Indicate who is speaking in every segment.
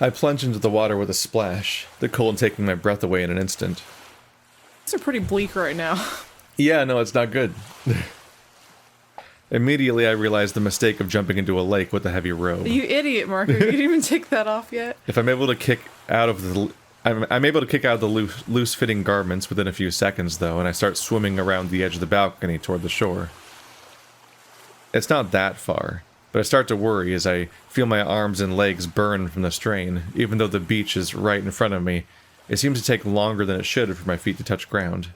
Speaker 1: I plunge into the water with a splash, the cold taking my breath away in an instant.
Speaker 2: These are pretty bleak right now.
Speaker 1: Yeah, no, it's not good. Immediately, I realized the mistake of jumping into a lake with a heavy robe.
Speaker 2: You idiot, Marco. You didn't even take that off yet.
Speaker 1: If I'm able to kick out of the... I'm able to kick out the loose-fitting garments within a few seconds, though, and I start swimming around the edge of the balcony toward the shore. It's not that far, but I start to worry as I feel my arms and legs burn from the strain. Even though the beach is right in front of me, it seems to take longer than it should for my feet to touch ground.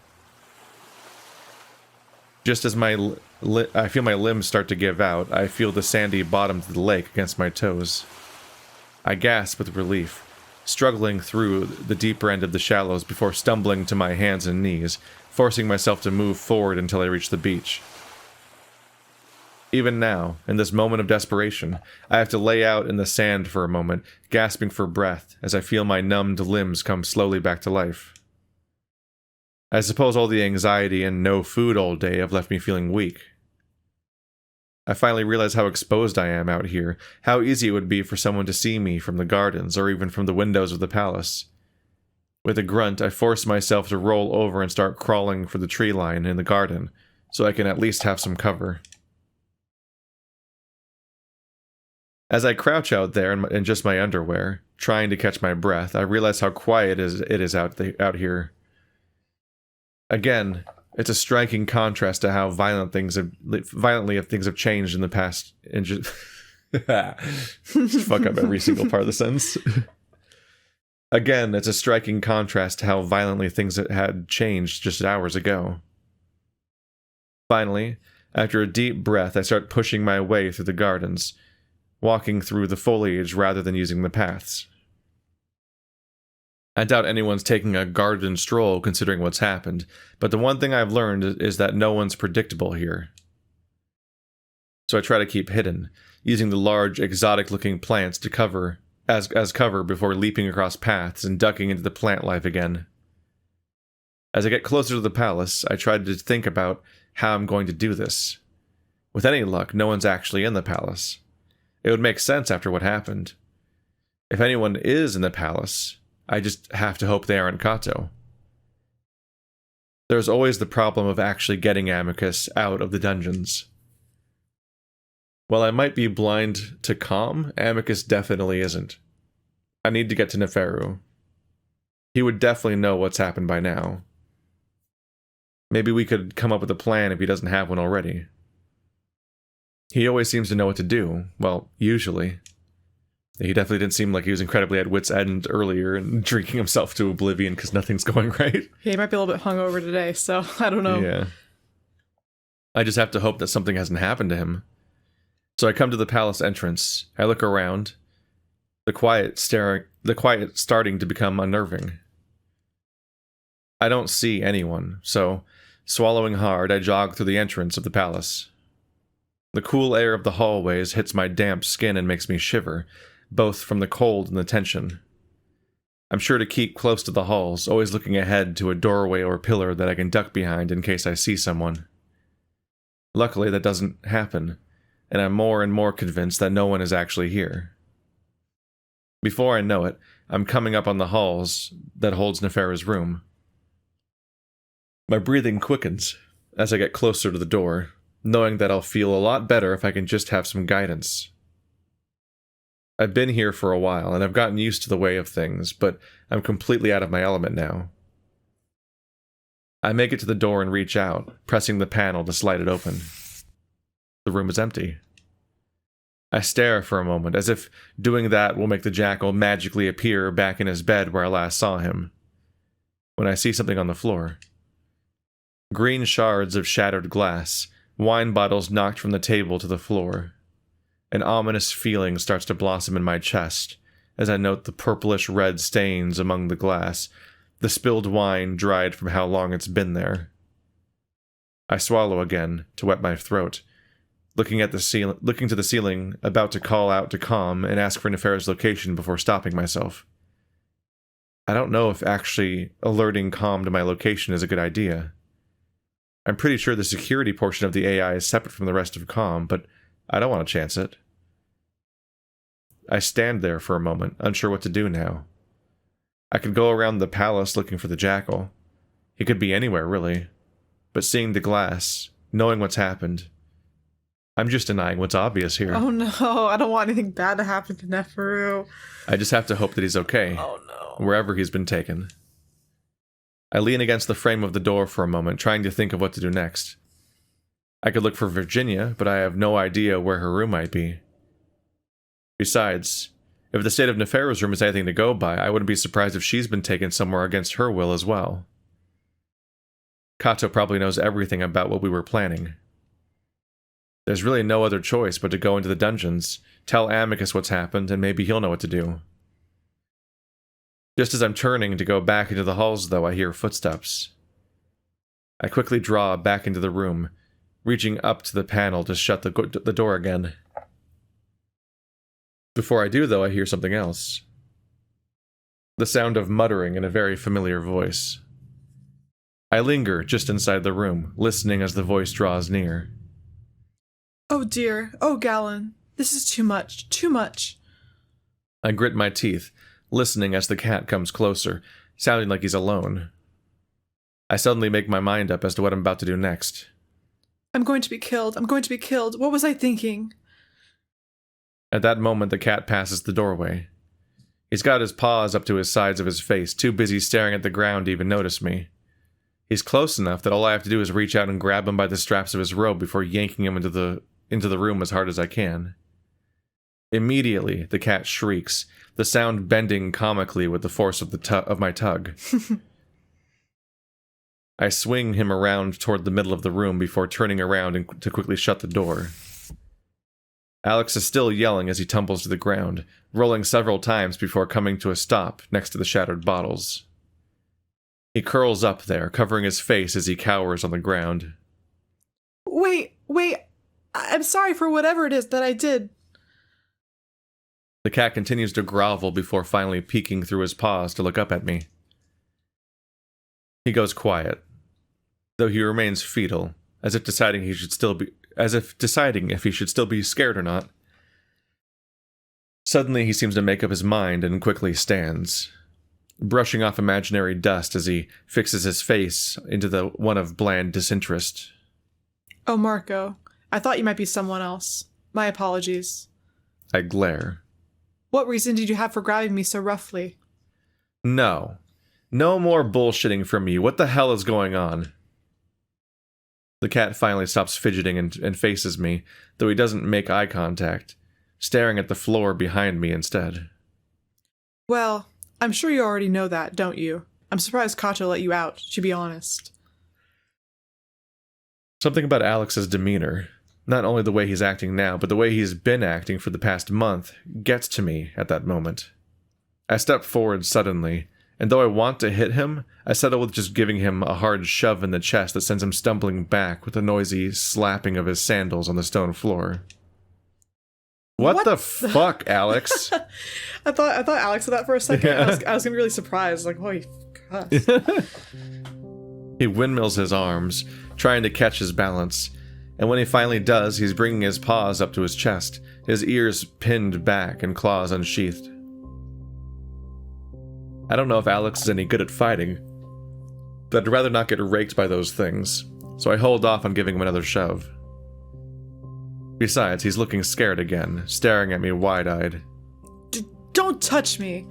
Speaker 1: Just as I feel my limbs start to give out, I feel the sandy bottom of the lake against my toes. I gasp with relief, struggling through the deeper end of the shallows before stumbling to my hands and knees, forcing myself to move forward until I reach the beach. Even now, in this moment of desperation, I have to lay out in the sand for a moment, gasping for breath as I feel my numbed limbs come slowly back to life. I suppose all the anxiety and no food all day have left me feeling weak. I finally realize how exposed I am out here, how easy it would be for someone to see me from the gardens or even from the windows of the palace. With a grunt, I force myself to roll over and start crawling for the tree line in the garden, so I can at least have some cover. As I crouch out there in just my underwear, trying to catch my breath, I realize how quiet it is out here. Again, it's a striking contrast to how violently things have changed in the past. Fuck up every single part of the sentence. Again, it's a striking contrast to how violently things had changed just hours ago. Finally, after a deep breath, I start pushing my way through the gardens, walking through the foliage rather than using the paths. I doubt anyone's taking a garden stroll considering what's happened, but the one thing I've learned is that no one's predictable here. So I try to keep hidden, using the large, exotic-looking plants to cover as cover before leaping across paths and ducking into the plant life again. As I get closer to the palace, I try to think about how I'm going to do this. With any luck, no one's actually in the palace. It would make sense after what happened. If anyone is in the palace, I just have to hope they aren't Kato. There's always the problem of actually getting Amicus out of the dungeons. While I might be blind to calm, Amicus definitely isn't. I need to get to Neferu. He would definitely know what's happened by now. Maybe we could come up with a plan if he doesn't have one already. He always seems to know what to do. Well, usually. He definitely didn't seem like he was incredibly at wit's end earlier and drinking himself to oblivion because nothing's going right.
Speaker 2: Yeah, he might be a little bit hungover today, so I don't know.
Speaker 1: Yeah. I just have to hope that something hasn't happened to him. So I come to the palace entrance. I look around. The quiet starting to become unnerving. I don't see anyone, so, swallowing hard, I jog through the entrance of the palace. The cool air of the hallways hits my damp skin and makes me shiver, both from the cold and the tension. I'm sure to keep close to the halls, always looking ahead to a doorway or pillar that I can duck behind in case I see someone. Luckily, that doesn't happen, and I'm more and more convinced that no one is actually here. Before I know it, I'm coming up on the halls that holds Neferu's room. My breathing quickens as I get closer to the door, knowing that I'll feel a lot better if I can just have some guidance. I've been here for a while, and I've gotten used to the way of things, but I'm completely out of my element now. I make it to the door and reach out, pressing the panel to slide it open. The room is empty. I stare for a moment, as if doing that will make the jackal magically appear back in his bed where I last saw him, when I see something on the floor. Green shards of shattered glass, wine bottles knocked from the table to the floor. An ominous feeling starts to blossom in my chest as I note the purplish red stains among the glass, the spilled wine dried from how long it's been there. I swallow again to wet my throat, looking to the ceiling, about to call out to Calm and ask for Neferu's location before stopping myself. I don't know if actually alerting Calm to my location is a good idea. I'm pretty sure the security portion of the AI is separate from the rest of Calm, but I don't want to chance it. I stand there for a moment, unsure what to do now. I could go around the palace looking for the jackal. He could be anywhere, really. But seeing the glass, knowing what's happened, I'm just denying what's obvious here.
Speaker 2: Oh no, I don't want anything bad to happen to Neferu.
Speaker 1: I just have to hope that he's okay.
Speaker 2: Oh no.
Speaker 1: Wherever he's been taken. I lean against the frame of the door for a moment, trying to think of what to do next. I could look for Virginia, but I have no idea where her room might be. Besides, if the state of Neferu's room is anything to go by, I wouldn't be surprised if she's been taken somewhere against her will as well. Kato probably knows everything about what we were planning. There's really no other choice but to go into the dungeons, tell Amicus what's happened, and maybe he'll know what to do. Just as I'm turning to go back into the halls, though, I hear footsteps. I quickly draw back into the room, reaching up to the panel to shut the door again. Before I do, though, I hear something else. The sound of muttering in a very familiar voice. I linger just inside the room, listening as the voice draws near.
Speaker 2: Oh dear, oh Galen, this is too much, too much.
Speaker 1: I grit my teeth, listening as the cat comes closer, sounding like he's alone. I suddenly make my mind up as to what I'm about to do next.
Speaker 2: I'm going to be killed, I'm going to be killed. What was I thinking?
Speaker 1: At that moment, the cat passes the doorway. He's got his paws up to his sides of his face, too busy staring at the ground to even notice me. He's close enough that all I have to do is reach out and grab him by the straps of his robe before yanking him into the room as hard as I can. Immediately, the cat shrieks, the sound bending comically with the force of my tug. I swing him around toward the middle of the room before turning around to quickly shut the door. Alex is still yelling as he tumbles to the ground, rolling several times before coming to a stop next to the shattered bottles. He curls up there, covering his face as he cowers on the ground.
Speaker 2: Wait, I'm sorry for whatever it is that I did.
Speaker 1: The cat continues to grovel before finally peeking through his paws to look up at me. He goes quiet, though he remains fetal, as if deciding if he should still be scared or not. Suddenly he seems to make up his mind and quickly stands, brushing off imaginary dust as he fixes his face into the one of bland disinterest.
Speaker 2: Oh, Marco, I thought you might be someone else. My apologies.
Speaker 1: I glare.
Speaker 2: What reason did you have for grabbing me so roughly?
Speaker 1: No more bullshitting from you. What the hell is going on? The cat finally stops fidgeting and faces me, though he doesn't make eye contact, staring at the floor behind me instead.
Speaker 2: Well, I'm sure you already know that, don't you? I'm surprised Kato let you out, to be honest.
Speaker 1: Something about Alex's demeanor, not only the way he's acting now, but the way he's been acting for the past month, gets to me at that moment. I step forward suddenly, and though I want to hit him, I settle with just giving him a hard shove in the chest that sends him stumbling back with a noisy slapping of his sandals on the stone floor. What the fuck, Alex?
Speaker 2: I thought Alex said that for a second. Yeah. I was gonna be really surprised. Like, holy God.
Speaker 1: He windmills his arms, trying to catch his balance, and when he finally does, he's bringing his paws up to his chest, his ears pinned back and claws unsheathed. I don't know if Alex is any good at fighting, but I'd rather not get raked by those things, so I hold off on giving him another shove. Besides, he's looking scared again, staring at me wide-eyed.
Speaker 2: Don't touch me!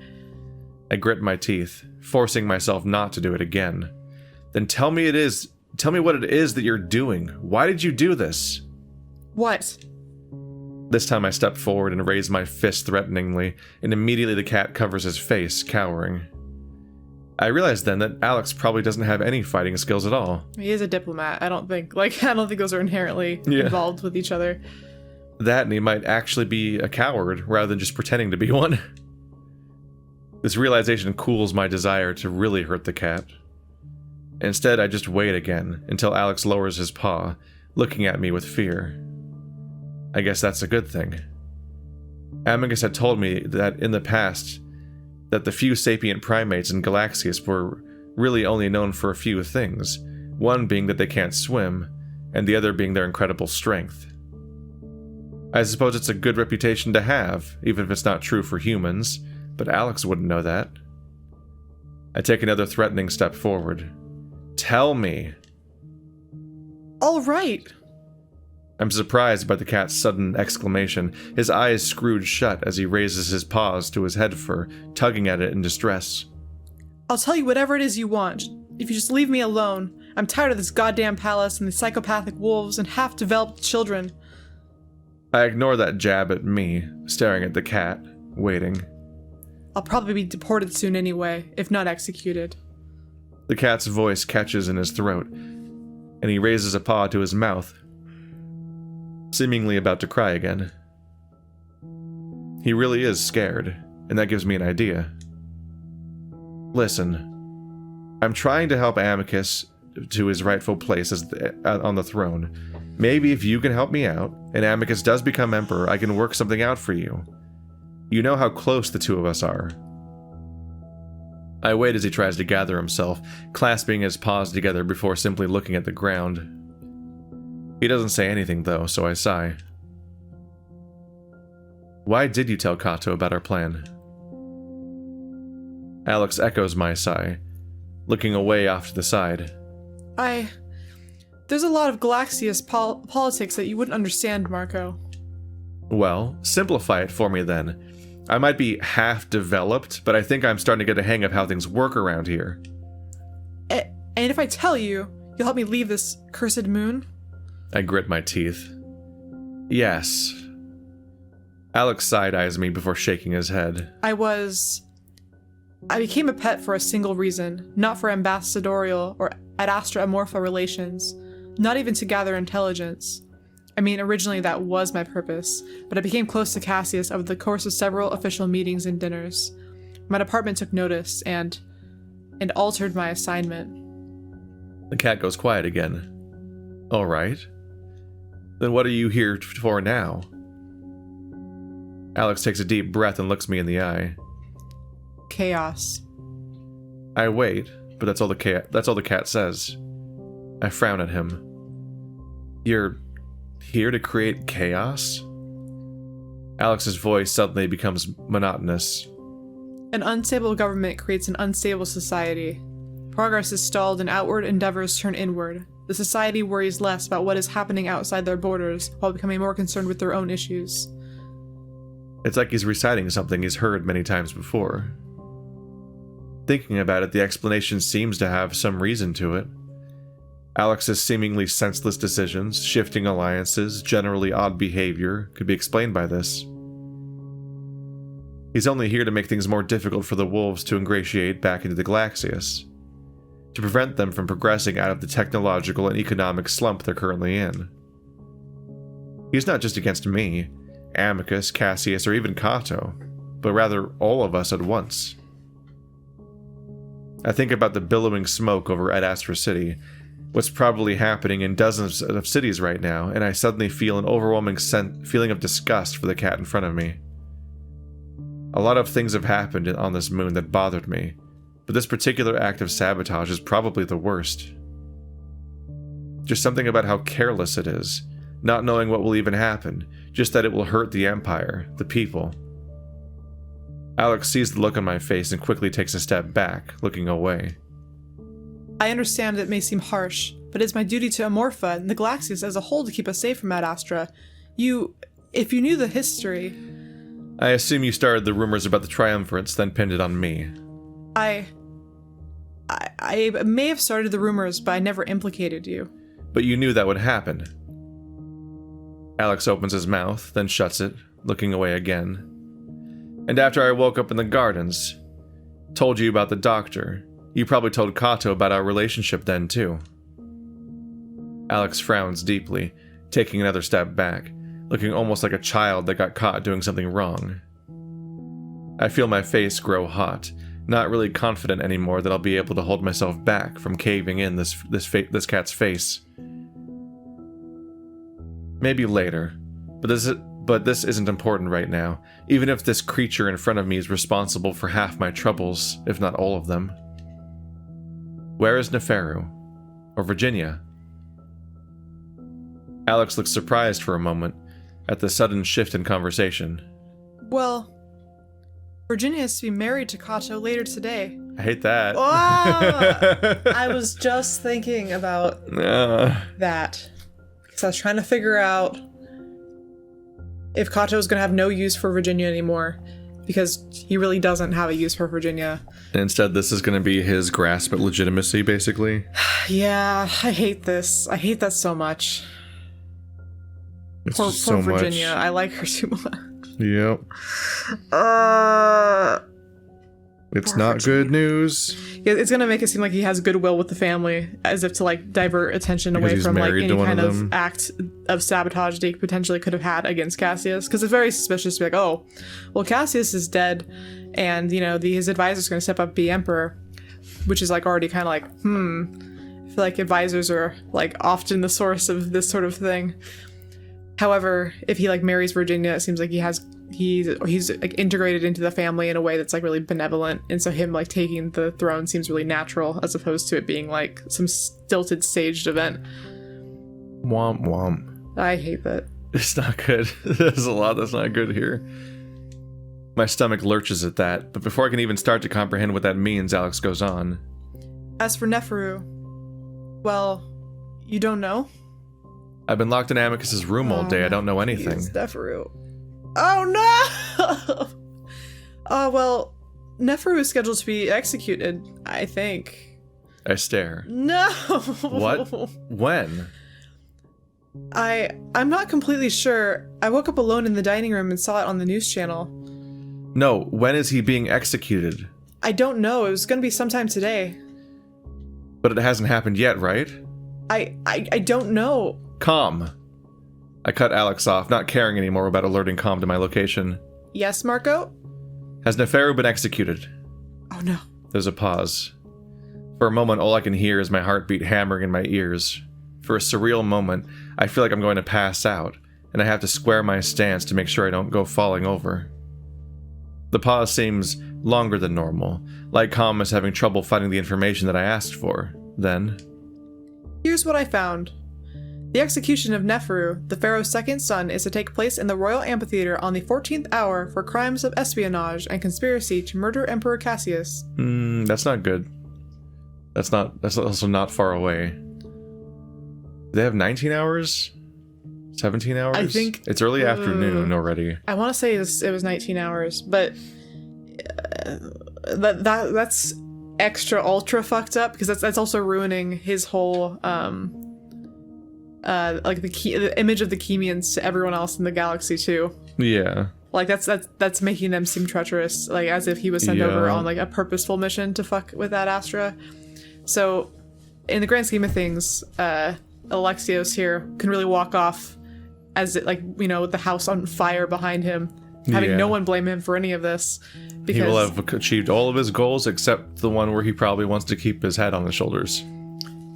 Speaker 1: I grit my teeth, forcing myself not to do it again. Then tell me what it is that you're doing. Why did you do this?
Speaker 2: What?
Speaker 1: This time I step forward and raise my fist threateningly, and immediately the cat covers his face, cowering. I realize then that Alex probably doesn't have any fighting skills at all.
Speaker 2: He is a diplomat. I don't think those are inherently involved with each other.
Speaker 1: That, and he might actually be a coward rather than just pretending to be one. This realization cools my desire to really hurt the cat. Instead, I just wait again until Alex lowers his paw, looking at me with fear. I guess that's a good thing. Amicus had told me that in the past, that the few sapient primates in Galaxius were really only known for a few things, one being that they can't swim, and the other being their incredible strength. I suppose it's a good reputation to have, even if it's not true for humans, but Alex wouldn't know that. I take another threatening step forward. Tell me.
Speaker 2: All right.
Speaker 1: I'm surprised by the cat's sudden exclamation, his eyes screwed shut as he raises his paws to his head fur, tugging at it in distress.
Speaker 2: I'll tell you whatever it is you want, if you just leave me alone. I'm tired of this goddamn palace and the psychopathic wolves and half-developed children.
Speaker 1: I ignore that jab at me, staring at the cat, waiting.
Speaker 2: I'll probably be deported soon anyway, if not executed.
Speaker 1: The cat's voice catches in his throat, and he raises a paw to his mouth, seemingly about to cry again. He really is scared, and that gives me an idea. Listen, I'm trying to help Amicus to his rightful place on the throne. Maybe if you can help me out, and Amicus does become emperor, I can work something out for you. You know how close the two of us are. I wait as he tries to gather himself, clasping his paws together before simply looking at the ground. He doesn't say anything though, so I sigh. Why did you tell Kato about our plan? Alex echoes my sigh, looking away off to the side.
Speaker 2: There's a lot of Galaxius politics that you wouldn't understand, Marco.
Speaker 1: Well, simplify it for me then. I might be half-developed, but I think I'm starting to get a hang of how things work around here.
Speaker 2: And if I tell you, you'll help me leave this cursed moon?
Speaker 1: I grit my teeth. Yes. Alex side-eyes me before shaking his head.
Speaker 2: I became a pet for a single reason, not for ambassadorial or Adastra Amorpha relations, not even to gather intelligence. I mean, originally that was my purpose, but I became close to Cassius over the course of several official meetings and dinners. My department took notice and altered my assignment.
Speaker 1: The cat goes quiet again. All right. Then what are you here for now? Alex takes a deep breath and looks me in the eye.
Speaker 2: Chaos.
Speaker 1: I wait, but that's all the cat says. I frown at him. You're here to create chaos? Alex's voice suddenly becomes monotonous.
Speaker 2: An unstable government creates an unstable society. Progress is stalled and outward endeavors turn inward. The society worries less about what is happening outside their borders while becoming more concerned with their own issues.
Speaker 1: It's like he's reciting something he's heard many times before. Thinking about it, the explanation seems to have some reason to it. Alex's seemingly senseless decisions, shifting alliances, generally odd behavior could be explained by this. He's only here to make things more difficult for the wolves to ingratiate back into the Galaxius, to prevent them from progressing out of the technological and economic slump they're currently in. He's not just against me, Amicus, Cassius, or even Kato, but rather all of us at once. I think about the billowing smoke over Adastra City, what's probably happening in dozens of cities right now, and I suddenly feel an overwhelming feeling of disgust for the cat in front of me. A lot of things have happened on this moon that bothered me, but this particular act of sabotage is probably the worst. Just something about how careless it is, not knowing what will even happen, just that it will hurt the Empire, the people. Alex sees the look on my face and quickly takes a step back, looking away.
Speaker 2: I understand it may seem harsh, but it's my duty to Amorpha and the Galaxius as a whole to keep us safe from Adastra. If you knew the history...
Speaker 1: I assume you started the rumors about the triumvirates, then pinned it on me.
Speaker 2: I may have started the rumors, but I never implicated you.
Speaker 1: But you knew that would happen. Alex opens his mouth, then shuts it, looking away again. And after I woke up in the gardens, told you about the doctor, you probably told Kato about our relationship then too. Alex frowns deeply, taking another step back, looking almost like a child that got caught doing something wrong. I feel my face grow hot, not really confident anymore that I'll be able to hold myself back from caving in this cat's face. Maybe later, but this isn't important right now, even if this creature in front of me is responsible for half my troubles, if not all of them. Where is Neferu? Or Virginia? Alex looks surprised for a moment, at the sudden shift in conversation.
Speaker 2: Well, Virginia is to be married to Kato later today.
Speaker 1: I hate that.
Speaker 2: I was just thinking about that. Because I was trying to figure out if Kato is going to have no use for Virginia anymore. Because he really doesn't have a use for Virginia.
Speaker 1: And instead, this is going to be his grasp at legitimacy, basically.
Speaker 2: Yeah, I hate this. I hate that so much.
Speaker 1: It's
Speaker 2: Poor
Speaker 1: just so
Speaker 2: Virginia.
Speaker 1: much.
Speaker 2: I like her too much.
Speaker 1: Yep. It's not
Speaker 2: Virginia.
Speaker 1: good news.
Speaker 2: Yeah, it's gonna make it seem like he has goodwill with the family, as if to like divert attention
Speaker 1: Because
Speaker 2: away
Speaker 1: he's
Speaker 2: from like
Speaker 1: married
Speaker 2: any
Speaker 1: to one
Speaker 2: kind
Speaker 1: of
Speaker 2: of
Speaker 1: them.
Speaker 2: act of sabotage they potentially could have had against Cassius. Because it's very suspicious to be like, oh, well, Cassius is dead, and you know his advisor's gonna step up, be emperor, which is like already kind of like, I feel like advisors are like often the source of this sort of thing. However, if he like marries Virginia, it seems like he's like integrated into the family in a way that's like really benevolent, and so him like taking the throne seems really natural as opposed to it being like some stilted staged event.
Speaker 1: Womp womp.
Speaker 2: I hate that.
Speaker 1: It's not good. There's a lot that's not good here. My stomach lurches at that, but before I can even start to comprehend what that means, Alex goes on.
Speaker 2: As for Neferu, well, you don't know?
Speaker 1: I've been locked in Amicus's room all day. I don't know anything.
Speaker 2: Jeez, Neferu. Oh no! Well, Neferu is scheduled to be executed, I think.
Speaker 1: I stare.
Speaker 2: No!
Speaker 1: What? When?
Speaker 2: I'm not completely sure. I woke up alone in the dining room and saw it on the news channel.
Speaker 1: No, when is he being executed?
Speaker 2: I don't know. It was gonna be sometime today.
Speaker 1: But it hasn't happened yet, right?
Speaker 2: I don't know.
Speaker 1: Calm. I cut Alex off, not caring anymore about alerting Calm to my location.
Speaker 2: Yes, Marco?
Speaker 1: Has Neferu been executed?
Speaker 2: Oh no.
Speaker 1: There's a pause. For a moment, all I can hear is my heartbeat hammering in my ears. For a surreal moment, I feel like I'm going to pass out, and I have to square my stance to make sure I don't go falling over. The pause seems longer than normal, like Calm is having trouble finding the information that I asked for. Then,
Speaker 2: Here's what I found. The execution of Neferu, the pharaoh's second son, is to take place in the royal amphitheater on the 14th hour for crimes of espionage and conspiracy to murder Emperor Cassius.
Speaker 1: that's not good. That's also not far away. Do they have 19 hours? 17 hours?
Speaker 2: I think...
Speaker 1: It's early afternoon already.
Speaker 2: I want to say it was 19 hours, but that's extra ultra fucked up, because that's also ruining his whole like the image of the Chemians to everyone else in the galaxy too.
Speaker 1: Yeah.
Speaker 2: Like that's making them seem treacherous, like as if he was sent over on like a purposeful mission to fuck with Adastra. So in the grand scheme of things, Alexios here can really walk off as it, like, you know, with the house on fire behind him, having no one blame him for any of this. Because
Speaker 1: he will have achieved all of his goals except the one where he probably wants to keep his head on his shoulders.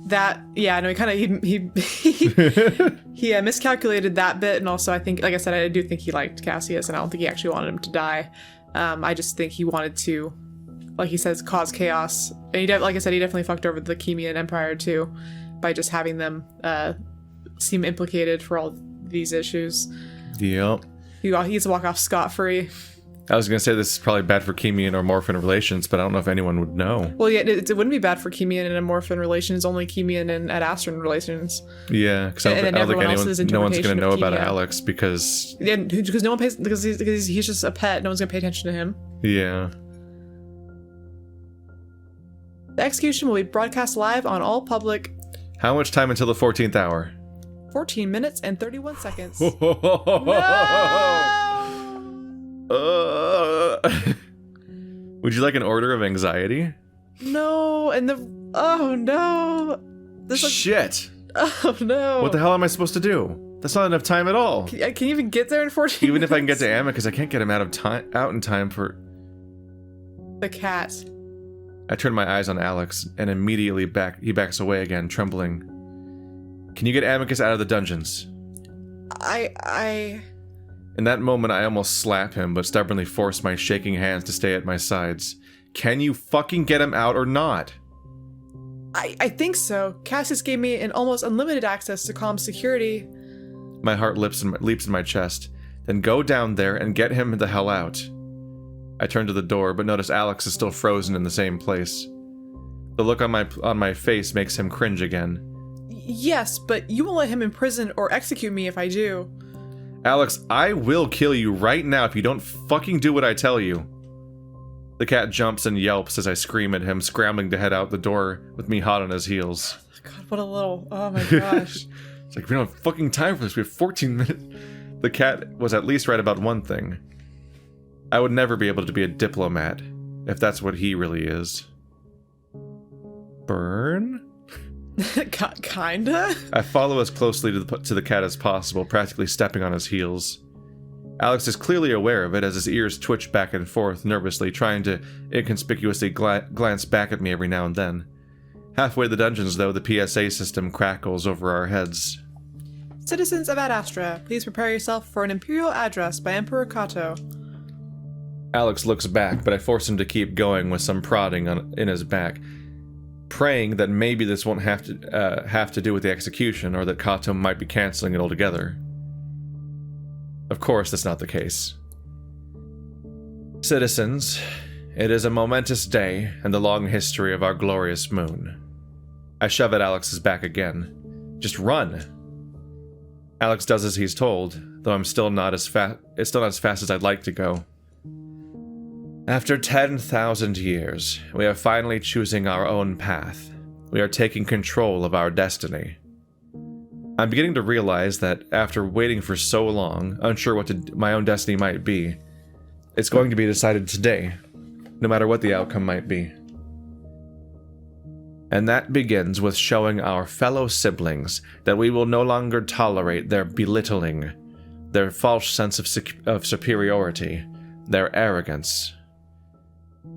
Speaker 2: That, yeah, no, he miscalculated that bit, and also I think, like I said, I do think he liked Cassius, and I don't think he actually wanted him to die. I just think he wanted to, like he says, cause chaos. And like I said, he definitely fucked over the Chemian Empire too, by just having them seem implicated for all these issues.
Speaker 1: Yep.
Speaker 2: He gets to walk off scot-free.
Speaker 1: I was going to say this is probably bad for Chemian or Morphin relations, but I don't know if anyone would know.
Speaker 2: Well, yeah, it wouldn't be bad for Chemian and Amorphin relations, only Chemian and Adastran relations.
Speaker 1: Yeah, because I don't think no one's going to know about Alex because...
Speaker 2: Yeah, because no one pays... Because he's just a pet. No one's going to pay attention to him.
Speaker 1: Yeah.
Speaker 2: The execution will be broadcast live on all public...
Speaker 1: How much time until the 14th hour?
Speaker 2: 14 minutes and 31 seconds.
Speaker 1: Would you like an order of anxiety?
Speaker 2: No, and the... Oh, no.
Speaker 1: Shit.
Speaker 2: Oh, no.
Speaker 1: What the hell am I supposed to do? That's not enough time at all.
Speaker 2: Can you even get there in 14
Speaker 1: Even
Speaker 2: minutes?
Speaker 1: if I can get to Amicus, I can't get him out in time for...
Speaker 2: The cat.
Speaker 1: I turn my eyes on Alex, and immediately he backs away again, trembling. Can you get Amicus out of the dungeons? In that moment, I almost slap him, but stubbornly force my shaking hands to stay at my sides. Can you fucking get him out or not?
Speaker 2: I think so. Cassius gave me an almost unlimited access to calm security.
Speaker 1: My heart leaps in my chest. Then go down there and get him the hell out. I turn to the door, but notice Alex is still frozen in the same place. The look on my face makes him cringe again.
Speaker 2: Yes, but you won't let him imprison or execute me if I do.
Speaker 1: Alex, I will kill you right now if you don't fucking do what I tell you. The cat jumps and yelps as I scream at him, scrambling to head out the door with me hot on his heels.
Speaker 2: God, what a little... Oh my gosh.
Speaker 1: It's like, we don't have fucking time for this. We have 14 minutes. The cat was at least right about one thing. I would never be able to be a diplomat, if that's what he really is. Burn?
Speaker 2: Kinda?
Speaker 1: I follow as closely to the cat as possible, practically stepping on his heels. Alex is clearly aware of it as his ears twitch back and forth nervously, trying to inconspicuously glance back at me every now and then. Halfway to the dungeons, though, the PSA system crackles over our heads.
Speaker 2: Citizens of Adastra, please prepare yourself for an imperial address by Emperor Cato.
Speaker 1: Alex looks back, but I force him to keep going with some prodding in his back, praying that maybe this won't have to do with the execution, or that Cato might be canceling it altogether. Of course, that's not the case. Citizens, it is a momentous day in the long history of our glorious moon. I shove at Alex's back again. Just run! Alex does as he's told, though I'm still not as fast as I'd like to go. After 10,000 years, we are finally choosing our own path. We are taking control of our destiny. I'm beginning to realize that after waiting for so long, unsure what my own destiny might be, it's going to be decided today, no matter what the outcome might be. And that begins with showing our fellow siblings that we will no longer tolerate their belittling, their false sense of superiority, their arrogance.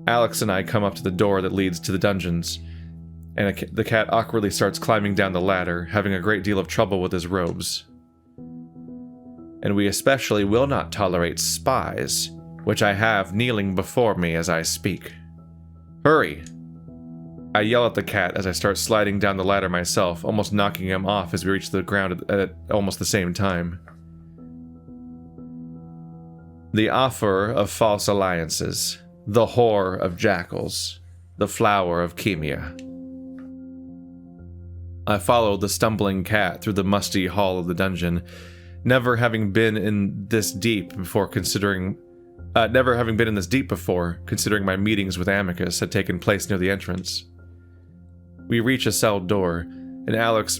Speaker 1: Alex and I come up to the door that leads to the dungeons, and the cat awkwardly starts climbing down the ladder, having a great deal of trouble with his robes. And we especially will not tolerate spies, which I have kneeling before me as I speak. Hurry! I yell at the cat as I start sliding down the ladder myself, almost knocking him off as we reach the ground at almost the same time. The offer of false alliances, the whore of jackals, the flower of Chemia. I follow the stumbling cat through the musty hall of the dungeon, never having been in this deep before, considering my meetings with Amicus had taken place near the entrance. We reach a cell door, and Alex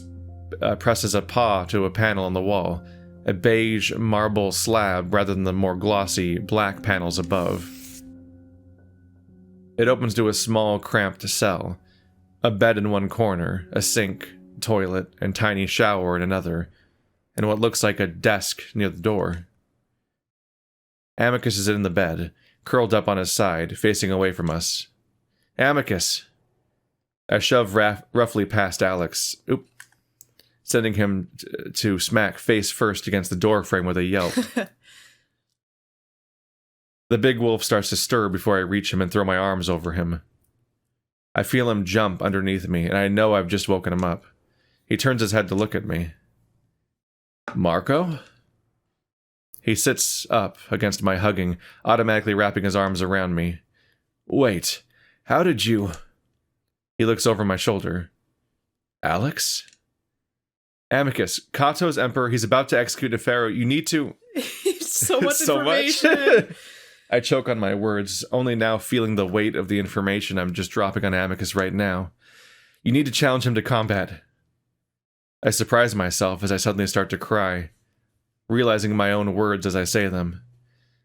Speaker 1: presses a paw to a panel on the wall, a beige marble slab rather than the more glossy black panels above. It opens to a small, cramped cell, a bed in one corner, a sink, toilet, and tiny shower in another, and what looks like a desk near the door. Amicus is in the bed, curled up on his side, facing away from us. Amicus! I shove roughly past Alex, sending him to smack face first against the doorframe with a yelp. The big wolf starts to stir before I reach him and throw my arms over him. I feel him jump underneath me, and I know I've just woken him up. He turns his head to look at me. Marco? He sits up against my hugging, automatically wrapping his arms around me. Wait, how did you... He looks over my shoulder. Alex? Amicus, Cato's emperor, he's about to execute a pharaoh. You need to...
Speaker 2: So much information.
Speaker 1: I choke on my words, only now feeling the weight of the information I'm just dropping on Amicus right now. You need to challenge him to combat. I surprise myself as I suddenly start to cry, realizing my own words as I say them.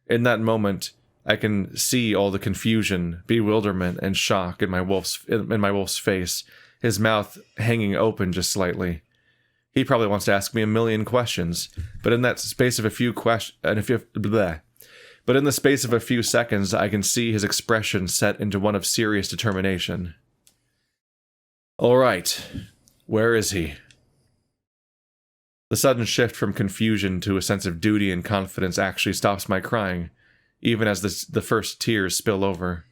Speaker 1: In that moment, I can see all the confusion, bewilderment, and shock in my wolf's face, his mouth hanging open just slightly. He probably wants to ask me a million questions, but in the space of a few seconds, I can see his expression set into one of serious determination. All right, where is he? The sudden shift from confusion to a sense of duty and confidence actually stops my crying, even as the first tears spill over.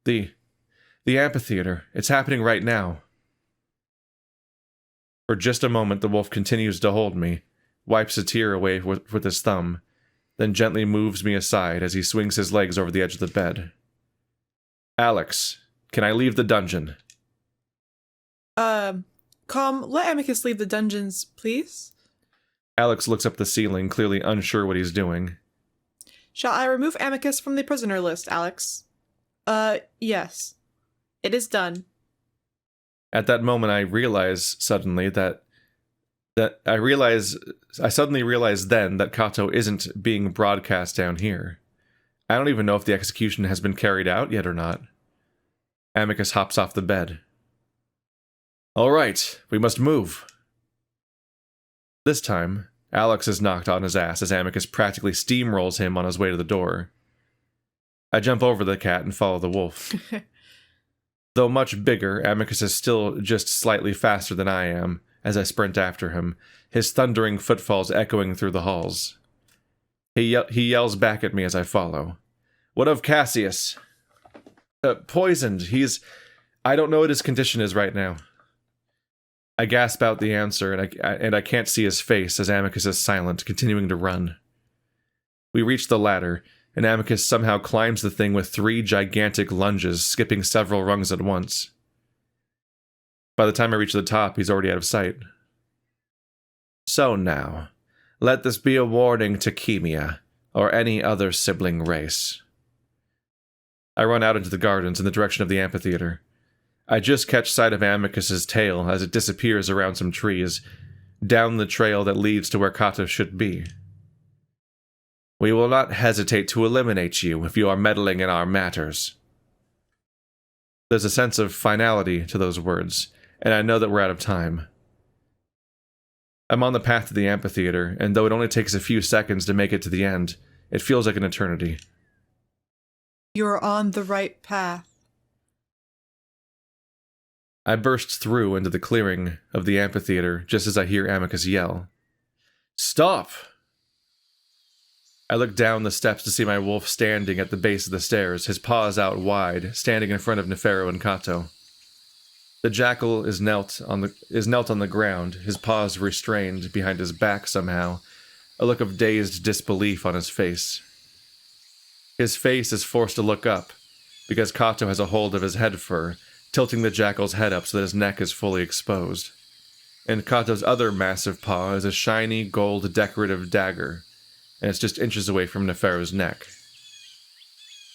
Speaker 1: The amphitheater, it's happening right now. For just a moment, the wolf continues to hold me, wipes a tear away with his thumb, then gently moves me aside as he swings his legs over the edge of the bed. Alex, can I leave the dungeon?
Speaker 2: Calm, let Amicus leave the dungeons, please.
Speaker 1: Alex looks up the ceiling, clearly unsure what he's doing.
Speaker 2: Shall I remove Amicus from the prisoner list, Alex? Yes. It is done.
Speaker 1: At that moment, I realize suddenly I suddenly realize then that Kato isn't being broadcast down here. I don't even know if the execution has been carried out yet or not. Amicus hops off the bed. All right, we must move. This time, Alex is knocked on his ass as Amicus practically steamrolls him on his way to the door. I jump over the cat and follow the wolf. Though much bigger, Amicus is still just slightly faster than I am as I sprint after him, his thundering footfalls echoing through the halls. He yells back at me as I follow. What of Cassius? Poisoned. I don't know what his condition is right now. I gasp out the answer, and I can't see his face as Amicus is silent, continuing to run. We reach the ladder, and Amicus somehow climbs the thing with 3 gigantic lunges, skipping several rungs at once. By the time I reach the top, he's already out of sight. So now, let this be a warning to Chemia, or any other sibling race. I run out into the gardens in the direction of the amphitheater. I just catch sight of Amicus's tail as it disappears around some trees, down the trail that leads to where Kato should be. We will not hesitate to eliminate you if you are meddling in our matters. There's a sense of finality to those words, and I know that we're out of time. I'm on the path to the amphitheater, and though it only takes a few seconds to make it to the end, it feels like an eternity.
Speaker 2: You're on the right path.
Speaker 1: I burst through into the clearing of the amphitheater just as I hear Amicus yell. Stop! I look down the steps to see my wolf standing at the base of the stairs, his paws out wide, standing in front of Nefero and Kato. The jackal is knelt on the ground, his paws restrained behind his back somehow, a look of dazed disbelief on his face. His face is forced to look up, because Kato has a hold of his head fur, tilting the jackal's head up so that his neck is fully exposed. And Kato's other massive paw is a shiny gold decorative dagger, and it's just inches away from Nefero's neck.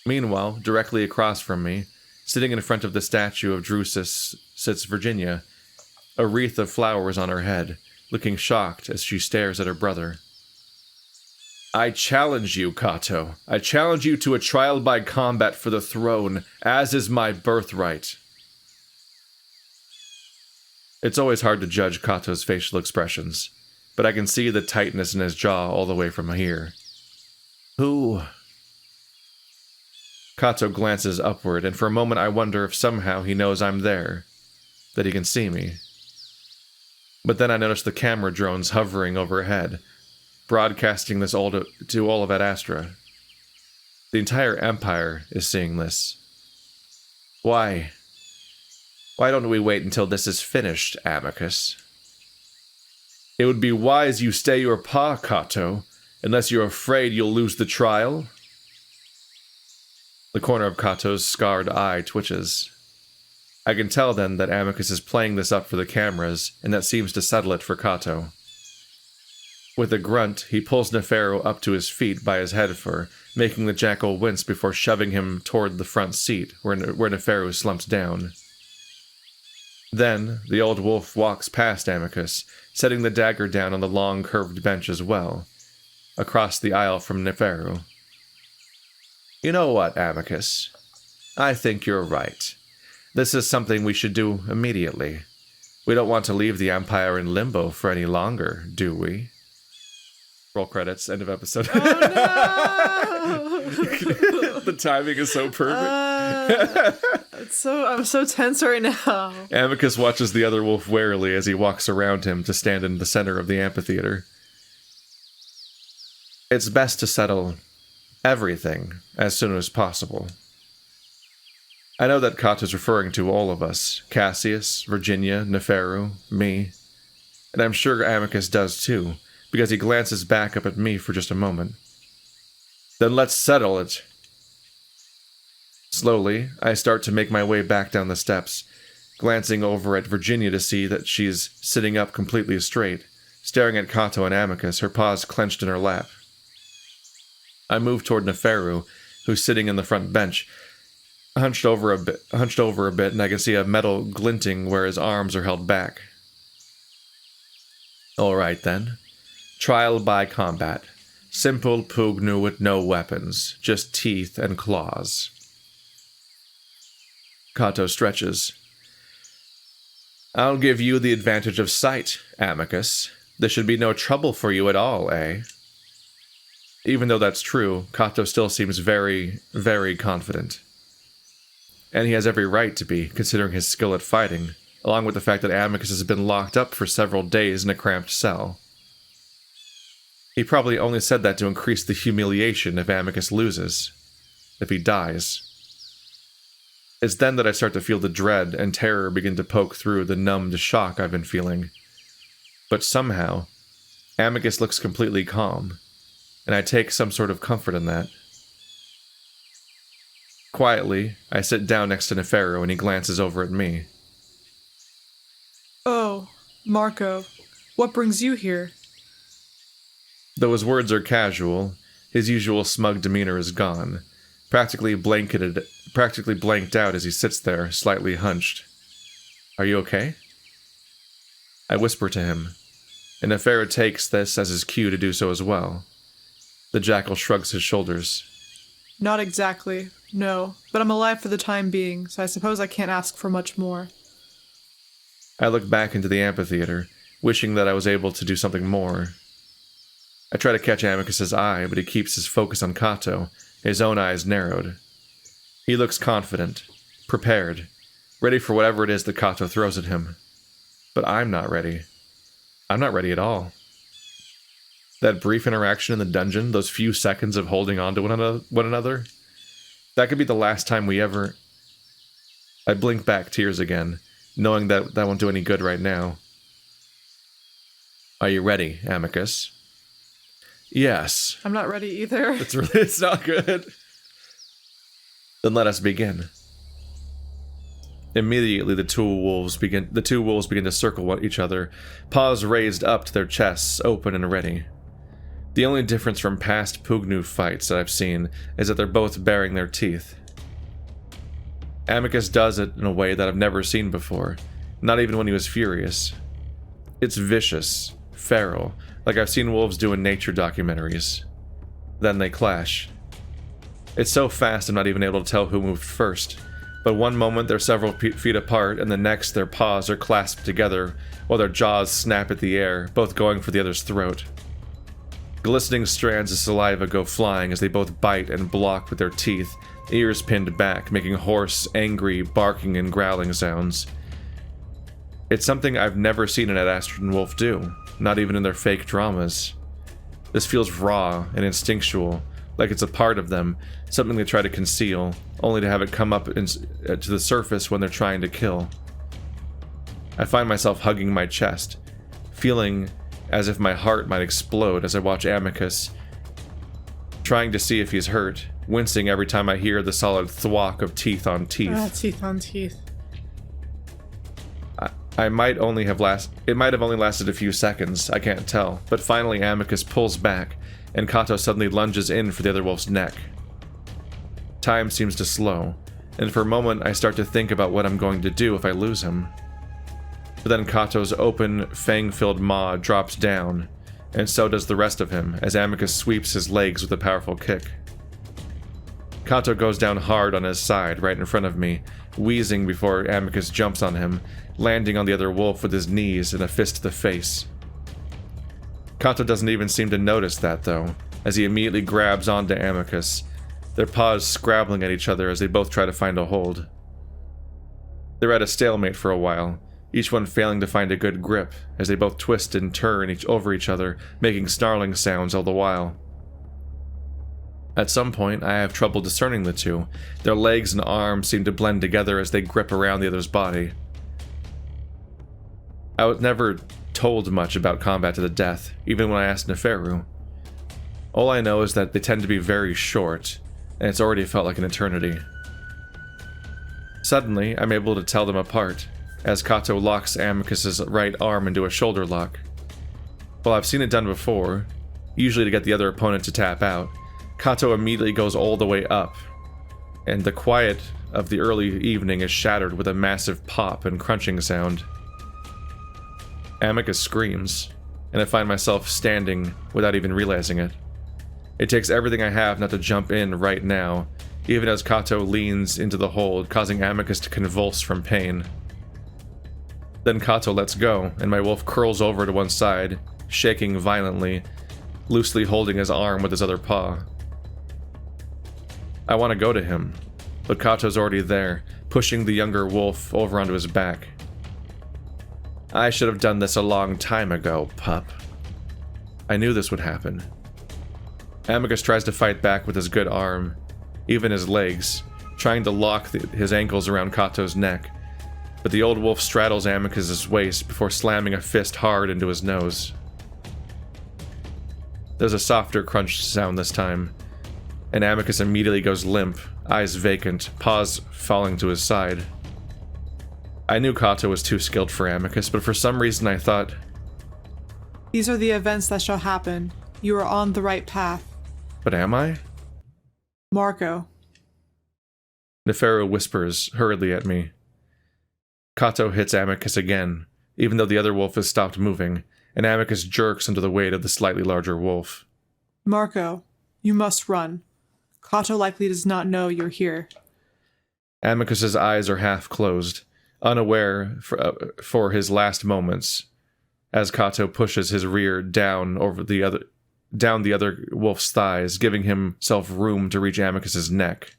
Speaker 1: Meanwhile, directly across from me, sitting in front of the statue of Drusus, sits Virginia, a wreath of flowers on her head, looking shocked as she stares at her brother. I challenge you, Kato. I challenge you to a trial by combat for the throne, as is my birthright. It's always hard to judge Kato's facial expressions, but I can see the tightness in his jaw all the way from here. Who? Kato glances upward, and for a moment I wonder if somehow he knows I'm there, that he can see me. But then I notice the camera drones hovering overhead, broadcasting this all to all of Adastra. The entire Empire is seeing this. Why? Why don't we wait until this is finished, Amicus? It would be wise you stay your paw, Kato, unless you're afraid you'll lose the trial. The corner of Kato's scarred eye twitches. I can tell then that Amicus is playing this up for the cameras, and that seems to settle it for Kato. With a grunt, he pulls Nefero up to his feet by his head fur, making the jackal wince before shoving him toward the front seat, where Nefero slumps down. Then, the old wolf walks past Amicus, setting the dagger down on the long curved bench as well, across the aisle from Nefero. You know what, Amicus? I think you're right. This is something we should do immediately. We don't want to leave the Empire in limbo for any longer, do we? Roll credits, end of episode.
Speaker 2: Oh no!
Speaker 1: The timing is so perfect.
Speaker 2: I'm so tense right now.
Speaker 1: Amicus watches the other wolf warily as he walks around him to stand in the center of the amphitheater. It's best to settle everything as soon as possible. I know that Kato's referring to all of us, Cassius, Virginia, Nefero, me, and I'm sure Amicus does too, because he glances back up at me for just a moment. Then let's settle it. Slowly, I start to make my way back down the steps, glancing over at Virginia to see that she's sitting up completely straight, staring at Kato and Amicus, her paws clenched in her lap. I move toward Neferu, who's sitting in the front bench, hunched over a bit, and I can see a metal glinting where his arms are held back. All right then. Trial by combat. Simple Pugnu with no weapons, just teeth and claws. Kato stretches. I'll give you the advantage of sight, Amicus. There should be no trouble for you at all, eh? Even though that's true, Kato still seems very, very confident. And he has every right to be, considering his skill at fighting, along with the fact that Amicus has been locked up for several days in a cramped cell. He probably only said that to increase the humiliation if Amicus loses, if he dies. It's then that I start to feel the dread and terror begin to poke through the numbed shock I've been feeling. But somehow, Amicus looks completely calm, and I take some sort of comfort in that. Quietly, I sit down next to Neferu and he glances over at me.
Speaker 2: Oh, Marco, what brings you here?
Speaker 1: Though his words are casual, his usual smug demeanor is gone, practically blanked out as he sits there, slightly hunched. Are you okay? I whisper to him, and Neferu takes this as his cue to do so as well. The jackal shrugs his shoulders.
Speaker 2: Not exactly, no, but I'm alive for the time being, so I suppose I can't ask for much more.
Speaker 1: I look back into the amphitheater, wishing that I was able to do something more. I try to catch Amicus's eye, but he keeps his focus on Kato, his own eyes narrowed. He looks confident, prepared, ready for whatever it is that Kato throws at him. But I'm not ready. I'm not ready at all. That brief interaction in the dungeon, those few seconds of holding on to one another, that could be the last time we ever... I blink back tears again, knowing that won't do any good right now. Are you ready, Amicus? Yes.
Speaker 2: I'm not ready either.
Speaker 1: It's not good. Then let us begin. Immediately, the two wolves begin to circle each other, paws raised up to their chests, open and ready. The only difference from past Pugnu fights that I've seen is that they're both baring their teeth. Amicus does it in a way that I've never seen before, not even when he was furious. It's vicious, feral, like I've seen wolves do in nature documentaries. Then they clash. It's so fast I'm not even able to tell who moved first, but one moment they're several feet apart, and the next their paws are clasped together while their jaws snap at the air, both going for the other's throat. Glistening strands of saliva go flying as they both bite and block with their teeth, ears pinned back, making hoarse, angry, barking and growling sounds. It's something I've never seen an Adastrian wolf do, not even in their fake dramas. This feels raw and instinctual, like it's a part of them, something they try to conceal, only to have it come up to the surface when they're trying to kill. I find myself hugging my chest, feeling as if my heart might explode as I watch Amicus, trying to see if he's hurt, wincing every time I hear the solid thwack of teeth on teeth.
Speaker 2: Teeth on teeth.
Speaker 1: It might have only lasted a few seconds, I can't tell, but finally Amicus pulls back, and Kato suddenly lunges in for the other wolf's neck. Time seems to slow, and for a moment I start to think about what I'm going to do if I lose him. But then Kato's open, fang-filled maw drops down, and so does the rest of him, as Amicus sweeps his legs with a powerful kick. Kato goes down hard on his side, right in front of me, wheezing before Amicus jumps on him, landing on the other wolf with his knees and a fist to the face. Kato doesn't even seem to notice that, though, as he immediately grabs onto Amicus, their paws scrabbling at each other as they both try to find a hold. They're at a stalemate for a while, each one failing to find a good grip, as they both twist and turn over each other, making snarling sounds all the while. At some point, I have trouble discerning the two. Their legs and arms seem to blend together as they grip around the other's body. I was never told much about combat to the death, even when I asked Neferu. All I know is that they tend to be very short, and it's already felt like an eternity. Suddenly, I'm able to tell them apart, as Kato locks Amicus's right arm into a shoulder lock. While I've seen it done before, usually to get the other opponent to tap out, Kato immediately goes all the way up, and the quiet of the early evening is shattered with a massive pop and crunching sound. Amicus screams, and I find myself standing without even realizing it. It takes everything I have not to jump in right now, even as Kato leans into the hold, causing Amicus to convulse from pain. Then Kato lets go, and my wolf curls over to one side, shaking violently, loosely holding his arm with his other paw. I want to go to him, but Kato's already there, pushing the younger wolf over onto his back. I should have done this a long time ago, pup. I knew this would happen. Amicus tries to fight back with his good arm, even his legs, trying to lock his ankles around Kato's neck, but the old wolf straddles Amicus's waist before slamming a fist hard into his nose. There's a softer crunch sound this time, and Amicus immediately goes limp, eyes vacant, paws falling to his side. I knew Kato was too skilled for Amicus, but for some reason I thought,
Speaker 2: These are the events that shall happen. You are on the right path.
Speaker 1: but am I?
Speaker 2: Marco.
Speaker 1: Neferu whispers hurriedly at me. Kato hits Amicus again, even though the other wolf has stopped moving, and Amicus jerks under the weight of the slightly larger wolf.
Speaker 2: Marco, you must run. Kato likely does not know you're here.
Speaker 1: Amicus's eyes are half closed, unaware for his last moments, as Kato pushes his rear down the other wolf's thighs, giving himself room to reach Amicus's neck.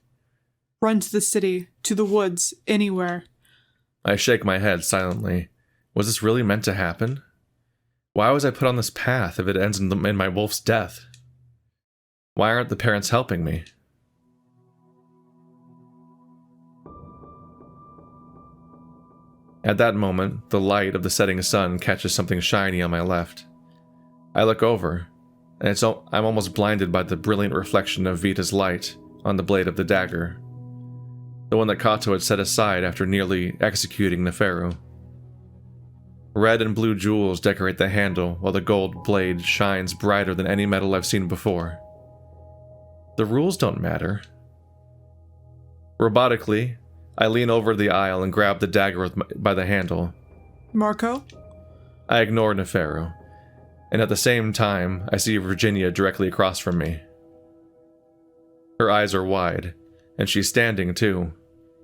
Speaker 2: Run to the city, to the woods, anywhere.
Speaker 1: I shake my head silently. Was this really meant to happen? Why was I put on this path if it ends in my wolf's death? Why aren't the parents helping me? At that moment, the light of the setting sun catches something shiny on my left. I look over, and I'm almost blinded by the brilliant reflection of Vita's light on the blade of the dagger. The one that Kato had set aside after nearly executing Neferu. Red and blue jewels decorate the handle, while the gold blade shines brighter than any metal I've seen before. The rules don't matter. Robotically, I lean over the aisle and grab the dagger by the handle.
Speaker 2: Marco?
Speaker 1: I ignore Neferu, and at the same time, I see Virginia directly across from me. Her eyes are wide, and she's standing too,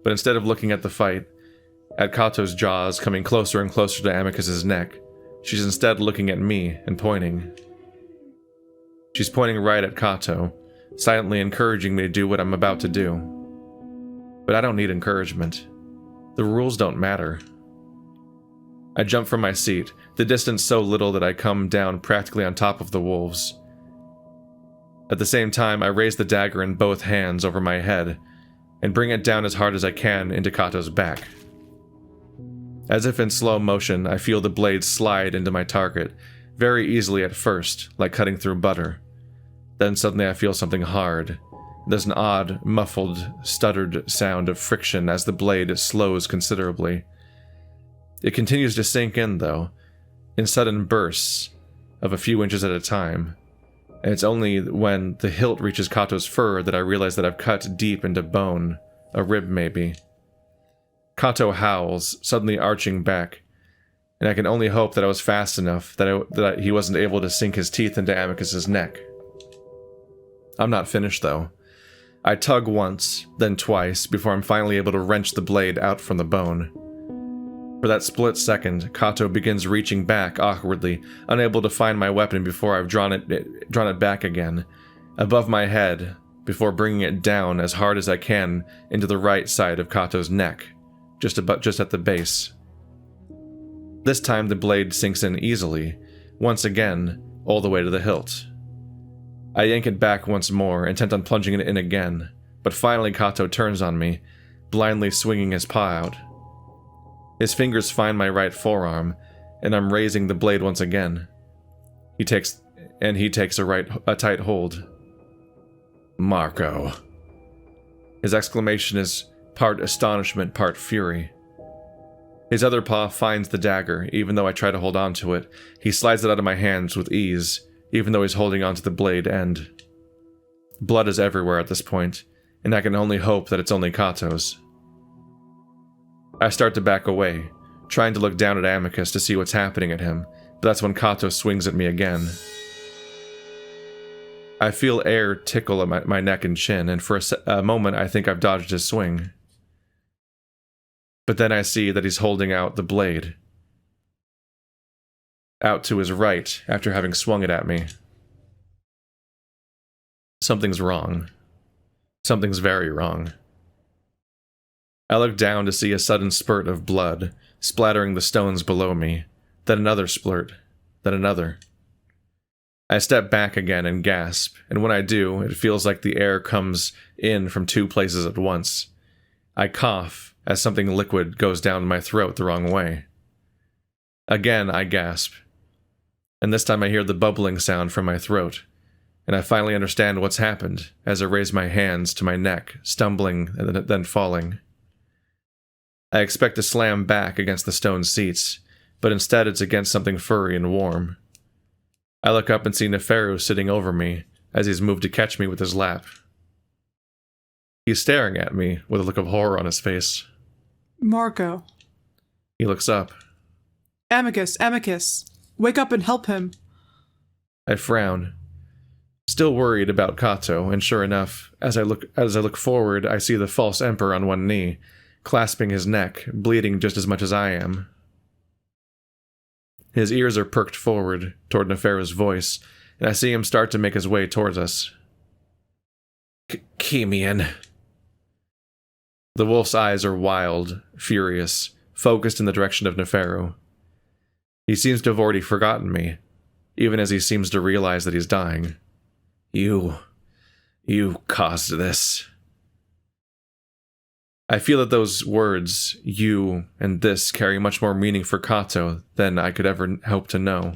Speaker 1: but instead of looking at the fight, at Kato's jaws coming closer and closer to Amicus's neck, she's instead looking at me and pointing. She's pointing right at Kato, silently encouraging me to do what I'm about to do. But I don't need encouragement. The rules don't matter. I jump from my seat, the distance so little that I come down practically on top of the wolves. At the same time, I raise the dagger in both hands over my head, and bring it down as hard as I can into Kato's back. As if in slow motion, I feel the blade slide into my target, very easily at first, like cutting through butter. Then suddenly I feel something hard. There's an odd, muffled, stuttered sound of friction as the blade slows considerably. It continues to sink in, though, in sudden bursts of a few inches at a time, and it's only when the hilt reaches Kato's fur that I realize that I've cut deep into bone, a rib maybe. Kato howls, suddenly arching back, and I can only hope that I was fast enough that he wasn't able to sink his teeth into Amicus's neck. I'm not finished, though. I tug once, then twice, before I'm finally able to wrench the blade out from the bone. For that split second, Kato begins reaching back awkwardly, unable to find my weapon before I've drawn it back again, above my head, before bringing it down as hard as I can into the right side of Kato's neck, just at the base. This time the blade sinks in easily, once again, all the way to the hilt. I yank it back once more, intent on plunging it in again, but finally Kato turns on me, blindly swinging his paw out. His fingers find my right forearm, and I'm raising the blade once again. He takes a tight hold. Marco. His exclamation is part astonishment, part fury. His other paw finds the dagger. Even though I try to hold on to it, he slides it out of my hands with ease, even though he's holding onto the blade end. Blood is everywhere at this point, and I can only hope that it's only Kato's. I start to back away, trying to look down at Amicus to see what's happening at him, but that's when Kato swings at me again. I feel air tickle at my neck and chin, and for a moment I think I've dodged his swing. But then I see that he's holding out the blade, out to his right after having swung it at me. Something's wrong. Something's very wrong. I look down to see a sudden spurt of blood splattering the stones below me, then another splurt, then another. I step back again and gasp, and when I do, it feels like the air comes in from two places at once. I cough as something liquid goes down my throat the wrong way. Again, I gasp, and this time I hear the bubbling sound from my throat, and I finally understand what's happened as I raise my hands to my neck, stumbling and then falling. I expect to slam back against the stone seats, but instead it's against something furry and warm. I look up and see Neferu sitting over me as he's moved to catch me with his lap. He's staring at me with a look of horror on his face.
Speaker 2: Marco.
Speaker 1: He looks up.
Speaker 2: Amicus, wake up and help him.
Speaker 1: I frown, still worried about Kato, and sure enough, as I look forward, I see the false emperor on one knee, clasping his neck, bleeding just as much as I am. His ears are perked forward toward Neferu's voice, and I see him start to make his way towards us. Kemian. The wolf's eyes are wild, furious, focused in the direction of Neferu. He seems to have already forgotten me, even as he seems to realize that he's dying. You caused this. I feel that those words, you and this, carry much more meaning for Kato than I could ever hope to know.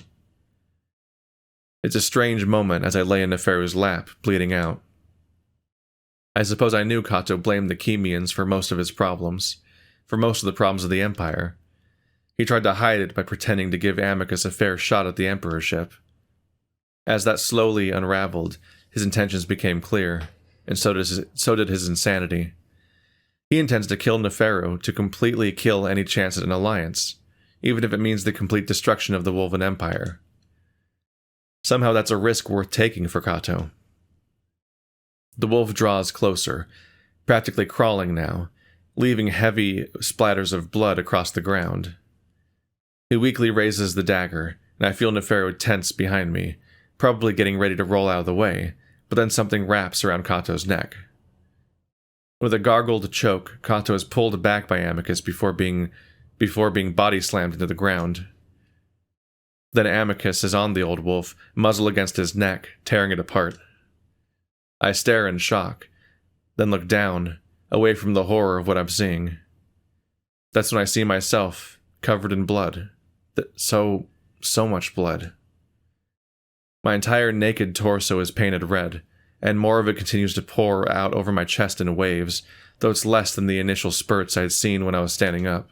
Speaker 1: It's a strange moment as I lay in Neferu's lap, bleeding out. I suppose I knew Kato blamed the Kemians for most of his problems, for most of the problems of the Empire. He tried to hide it by pretending to give Amicus a fair shot at the emperorship. As that slowly unraveled, his intentions became clear, and so did his insanity. He intends to kill Neferu to completely kill any chance at an alliance, even if it means the complete destruction of the Wolven Empire. Somehow that's a risk worth taking for Kato. The wolf draws closer, practically crawling now, leaving heavy splatters of blood across the ground. He weakly raises the dagger, and I feel Neferu tense behind me, probably getting ready to roll out of the way, but then something wraps around Kato's neck. With a gargled choke, Kato is pulled back by Amicus before being body slammed into the ground. Then Amicus is on the old wolf, muzzle against his neck, tearing it apart. I stare in shock, then look down, away from the horror of what I'm seeing. That's when I see myself, covered in blood. So much blood. My entire naked torso is painted red, and more of it continues to pour out over my chest in waves, though it's less than the initial spurts I'd seen when I was standing up.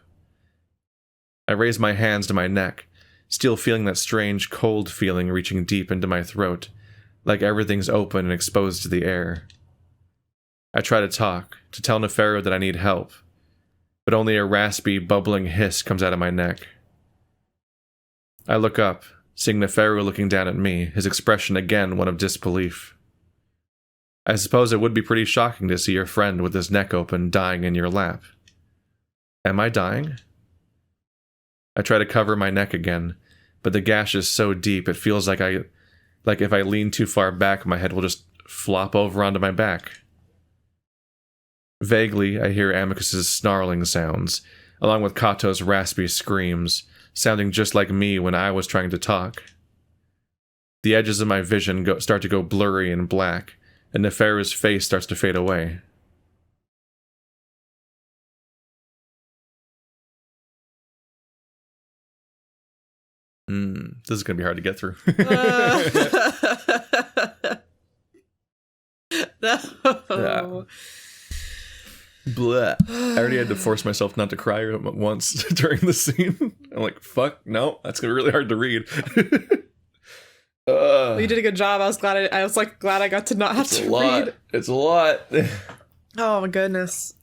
Speaker 1: I raise my hands to my neck, still feeling that strange cold feeling reaching deep into my throat, like everything's open and exposed to the air. I try to talk, to tell Neferu that I need help, but only a raspy, bubbling hiss comes out of my neck. I look up, seeing Neferu looking down at me, his expression again one of disbelief. I suppose it would be pretty shocking to see your friend with his neck open dying in your lap. Am I dying? I try to cover my neck again, but the gash is so deep it feels like if I lean too far back, my head will just flop over onto my back. Vaguely, I hear Amicus's snarling sounds, along with Kato's raspy screams, sounding just like me when I was trying to talk. The edges of my vision start to go blurry and black, and Neferu's face starts to fade away. This is gonna be hard to get through.
Speaker 2: No.
Speaker 1: Yeah. Blah. I already had to force myself not to cry once during the scene. I'm like, fuck, no, that's gonna be really hard to read.
Speaker 2: Well, you did a good job. I was glad I got to not have to read.
Speaker 1: It's a lot.
Speaker 2: Oh my goodness.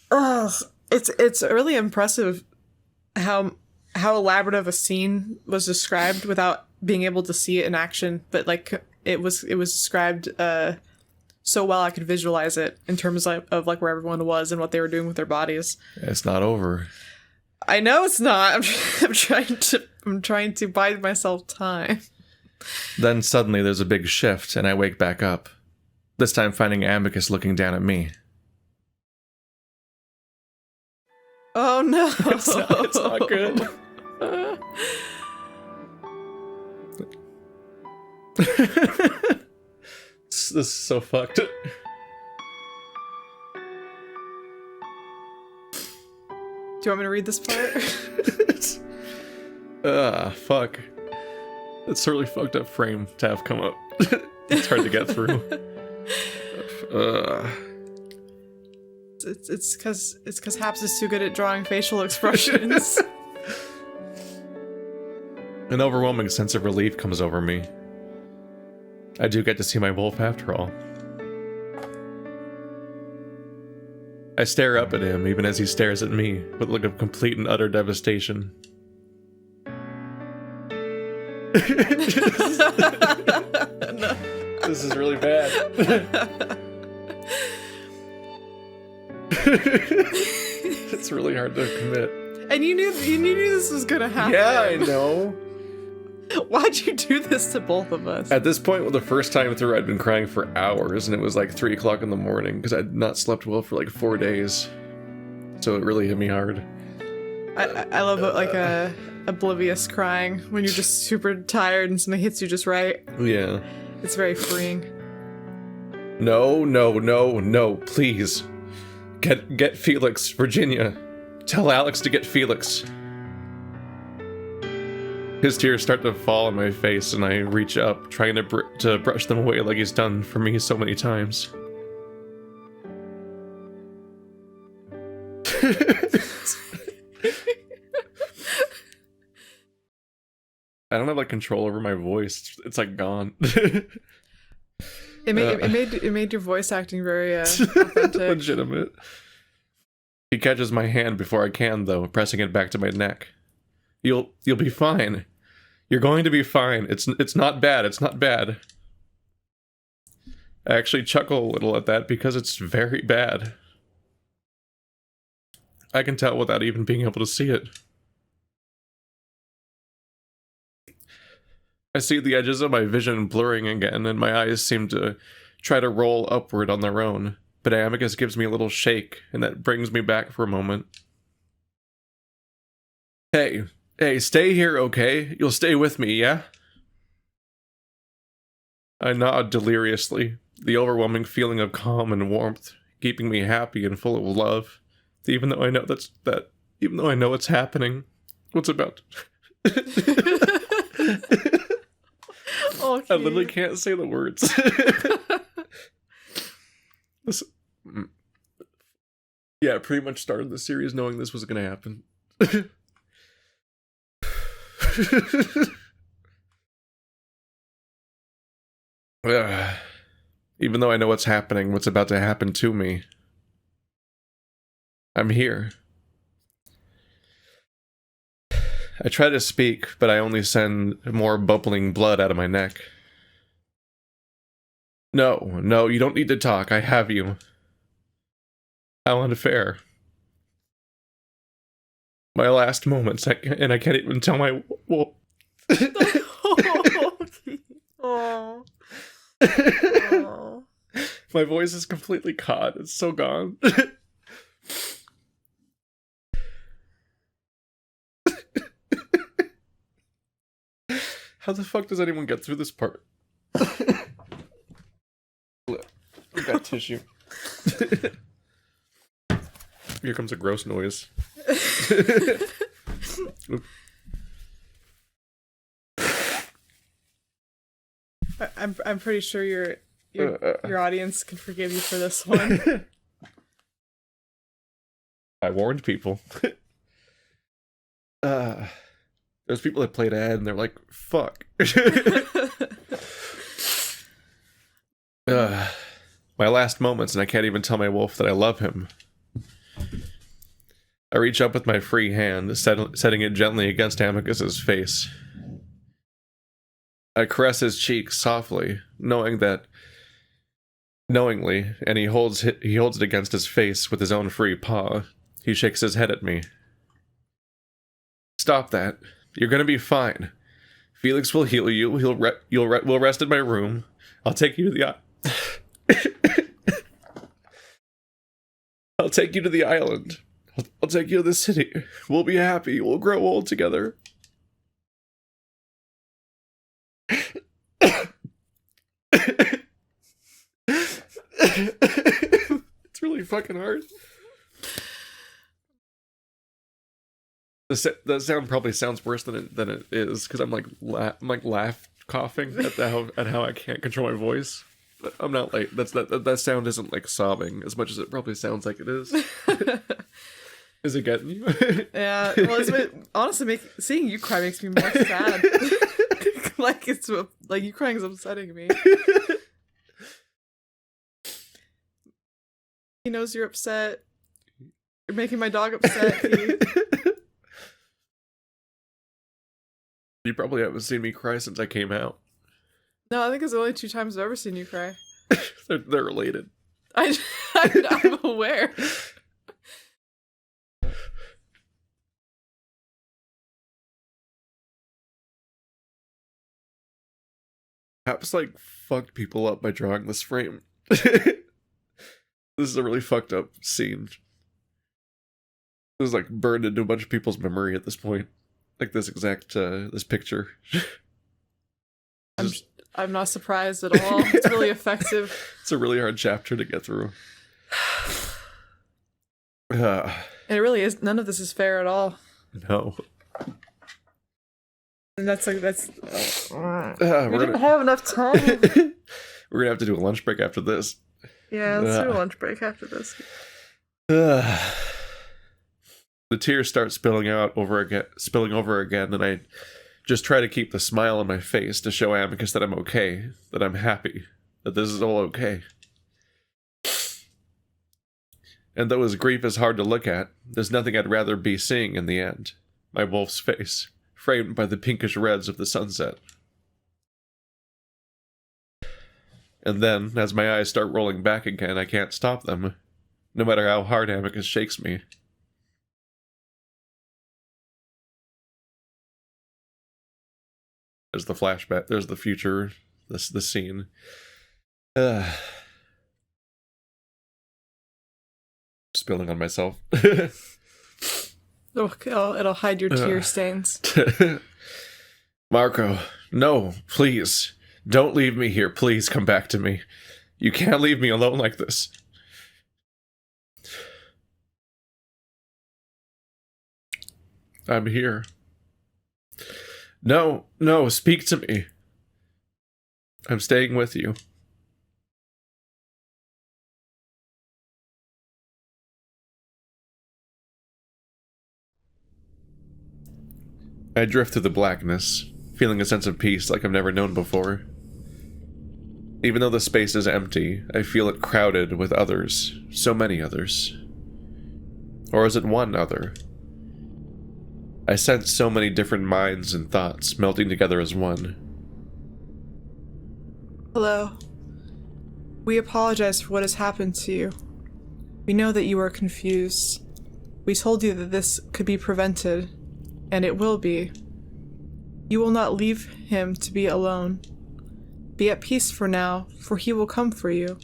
Speaker 2: Oh, it's really impressive how elaborate a scene was described without being able to see it in action, but like it was described so well I could visualize it in terms of like where everyone was and what they were doing with their bodies.
Speaker 1: It's not over.
Speaker 2: I know it's not. I'm trying to buy myself time.
Speaker 1: Then suddenly there's a big shift and I wake back up. This time finding Amicus looking down at me.
Speaker 2: Oh no.
Speaker 1: It's not good. This is so fucked.
Speaker 2: Do you want me to read this part?
Speaker 1: Fuck. It's a really fucked up frame to have come up. It's hard to get through.
Speaker 2: It's because Haps is too good at drawing facial expressions.
Speaker 1: An overwhelming sense of relief comes over me. I do get to see my wolf after all. I stare up at him even as he stares at me with a look of complete and utter devastation.
Speaker 2: No.
Speaker 1: This is really bad. It's really hard to commit.
Speaker 2: And you knew this was gonna happen.
Speaker 1: Yeah, I know.
Speaker 2: Why'd you do this to both of us?
Speaker 1: At this point, the first time through, I'd been crying for hours, and it was like 3 o'clock in the morning because I'd not slept well for like 4 days. So it really hit me hard.
Speaker 2: I love it, like a oblivious crying when you're just super tired and something hits you just right.
Speaker 1: Yeah.
Speaker 2: It's very freeing.
Speaker 1: No, please. Get Felix, Virginia. Tell Alex to get Felix. His tears start to fall on my face, and I reach up, trying to brush them away like he's done for me so many times. I don't have like control over my voice. It's like gone.
Speaker 2: It made your voice acting very authentic.
Speaker 1: Legitimate. He catches my hand before I can, though, pressing it back to my neck. You'll be fine. You're going to be fine. It's not bad. It's not bad. I actually chuckle a little at that because it's very bad. I can tell without even being able to see it. I see the edges of my vision blurring again, and my eyes seem to try to roll upward on their own. But Amicus gives me a little shake, and that brings me back for a moment. Hey, stay here, okay? You'll stay with me, yeah? I nod deliriously, the overwhelming feeling of calm and warmth, keeping me happy and full of love, even though I know even though I know what's happening. What's about
Speaker 2: Okay.
Speaker 1: I literally can't say the words. Yeah, pretty much started the series knowing this was going to happen. Even though I know what's happening, what's about to happen to me, I'm here. I try to speak, but I only send more bubbling blood out of my neck. No, you don't need to talk. I have you. How unfair. My last moments, and I can't even tell my... Well,
Speaker 2: Oh.
Speaker 1: my voice is completely caught. It's so gone. How the fuck does anyone get through this part? I got tissue. Here comes a gross noise.
Speaker 2: I'm pretty sure your audience can forgive you for this one.
Speaker 1: I warned people. There's people that played Ed and they're like, fuck. My last moments, and I can't even tell my wolf that I love him. I reach up with my free hand, setting it gently against Amicus's face. I caress his cheek softly, knowingly, and he holds it against his face with his own free paw. He shakes his head at me. Stop that. You're gonna be fine. Felix will heal you. We'll rest in my room. I'll take you to the I'll take you to the island. I'll take you to the city. We'll be happy. We'll grow old together. It's really fucking hard. The sound probably sounds worse than it is because I'm like laugh coughing at how I can't control my voice. But I'm not like that sound isn't like sobbing as much as it probably sounds like it is. Is it getting you?
Speaker 2: Yeah. Well, honestly, seeing you cry makes me more sad. Like you crying is upsetting me. He knows you're upset. You're making my dog upset.
Speaker 1: You probably haven't seen me cry since I came out.
Speaker 2: No, I think it's the only 2 times I've ever seen you cry.
Speaker 1: they're related.
Speaker 2: I'm aware.
Speaker 1: Haps like fucked people up by drawing this frame. This is a really fucked up scene. This is like burned into a bunch of people's memory at this point. Like this exact this picture.
Speaker 2: I'm not surprised at all. It's really effective.
Speaker 1: It's a really hard chapter to get through.
Speaker 2: And it really is. None of this is fair at all.
Speaker 1: No.
Speaker 2: And we
Speaker 1: we're
Speaker 2: didn't have enough time.
Speaker 1: We're gonna have to do a lunch break after this.
Speaker 2: Yeah, let's do a lunch break after this.
Speaker 1: The tears start spilling over again, and I just try to keep the smile on my face to show Amicus that I'm okay, that I'm happy, that this is all okay. And though his grief is hard to look at, there's nothing I'd rather be seeing in the end. My wolf's face, framed by the pinkish reds of the sunset. And then, as my eyes start rolling back again, I can't stop them, no matter how hard Amicus shakes me. There's the flashback, there's the future, the scene. Spilling on myself.
Speaker 2: It'll hide your tear stains.
Speaker 1: Marco, no, please. Don't leave me here. Please come back to me. You can't leave me alone like this. I'm here. No, speak to me. I'm staying with you. I drift through the blackness, feeling a sense of peace like I've never known before. Even though the space is empty, I feel it crowded with others, so many others. Or is it one other? I sense so many different minds and thoughts melting together as one.
Speaker 2: Hello. We apologize for what has happened to you. We know that you are confused. We told you that this could be prevented, and it will be. You will not leave him to be alone. Be at peace for now, for he will come for you.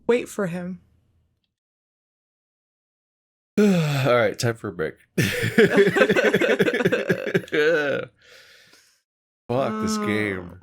Speaker 2: Wait for him.
Speaker 1: Alright, time for a break. Fuck this game.